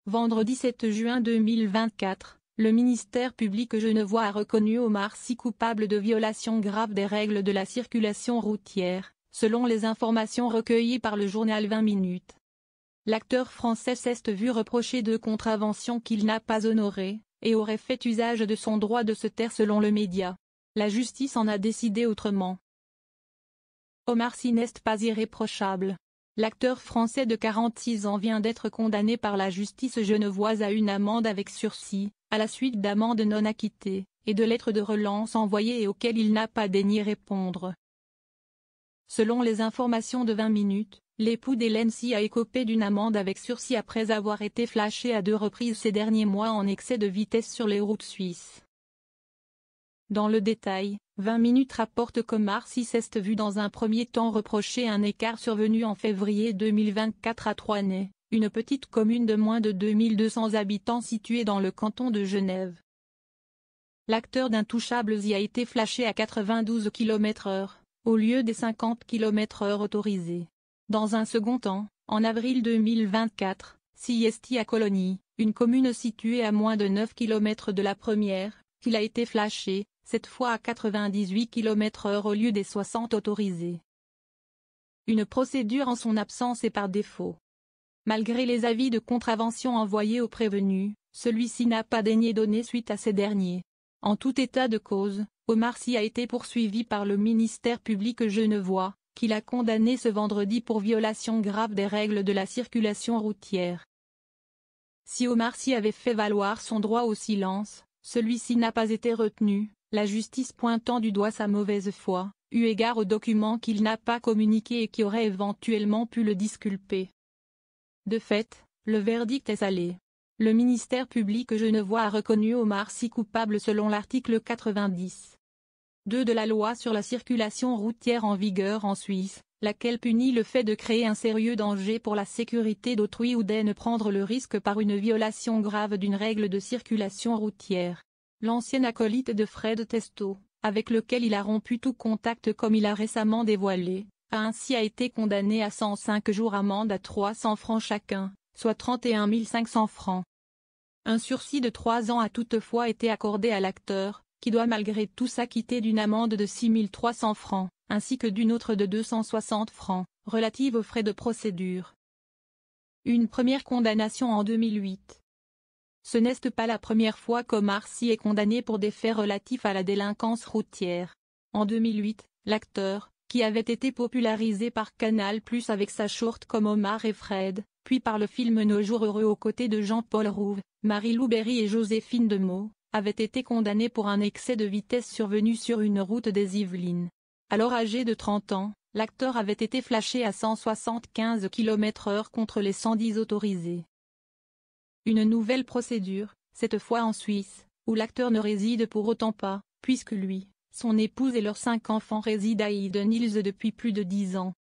Vendredi 7 juin 2024, le ministère public genevois a reconnu Omar Sy coupable de violation grave des règles de la circulation routière, selon les informations recueillies par le journal 20 minutes. L'acteur français s'est vu reprocher de contraventions qu'il n'a pas honorées, et aurait fait usage de son droit de se taire selon le média. La justice en a décidé autrement. Omar Sy n'est pas irréprochable. L'acteur français de 46 ans vient d'être condamné par la justice genevoise à une amende avec sursis, à la suite d'amendes non acquittées, et de lettres de relance envoyées et auxquelles il n'a pas daigné répondre. Selon les informations de 20 minutes, l'époux d'Hélène Sy a écopé d'une amende avec sursis après avoir été flashé à 2 reprises ces derniers mois en excès de vitesse sur les routes suisses. Dans le détail, 20 minutes rapporte qu'Omar Sy s'est vu dans un premier temps reprocher un écart survenu en février 2024 à Troinay, une petite commune de moins de 2200 habitants située dans le canton de Genève. L'acteur d'Intouchables y a été flashé à 92 km/h, au lieu des 50 km/h autorisés. Dans un second temps, en avril 2024, Sy est à Cologny, une commune située à moins de 9 km de la première, qu'il a été flashé, cette fois à 98 km/h au lieu des 60 autorisés. Une procédure en son absence et par défaut. Malgré les avis de contravention envoyés aux prévenus, celui-ci n'a pas daigné donner suite à ces derniers. En tout état de cause, Omar Sy a été poursuivi par le ministère public genevois, qui l'a condamné ce vendredi pour violation grave des règles de la circulation routière. Si Omar Sy avait fait valoir son droit au silence, celui-ci n'a pas été retenu, la justice pointant du doigt sa mauvaise foi, eu égard aux documents qu'il n'a pas communiqués et qui auraient éventuellement pu le disculper. De fait, le verdict est salé. Le ministère public genevois a reconnu Omar Sy coupable selon l'article 90.2 de la loi sur la circulation routière en vigueur en Suisse, laquelle punit le fait de créer un sérieux danger pour la sécurité d'autrui ou de prendre le risque par une violation grave d'une règle de circulation routière. L'ancien acolyte de Fred Testo, avec lequel il a rompu tout contact comme il a récemment dévoilé, a ainsi été condamné à 105 jours amende à 300 francs chacun, soit 31 500 francs. Un sursis de 3 ans a toutefois été accordé à l'acteur, qui doit malgré tout s'acquitter d'une amende de 6 300 francs, ainsi que d'une autre de 260 francs, relative aux frais de procédure. Une première condamnation en 2008. Ce n'est pas la première fois qu'Omar Sy est condamné pour des faits relatifs à la délinquance routière. En 2008, l'acteur, qui avait été popularisé par Canal+ avec sa short comme Omar et Fred, puis par le film Nos jours heureux aux côtés de Jean-Paul Rouve, Marie-Lou Berry et Joséphine Demeaux, avait été condamné pour un excès de vitesse survenu sur une route des Yvelines. Alors âgé de 30 ans, l'acteur avait été flashé à 175 km/h contre les 110 autorisés. Une nouvelle procédure, cette fois en Suisse, où l'acteur ne réside pour autant pas, puisque lui, son épouse et leurs 5 enfants résident à Idden-Hills depuis plus de 10 ans.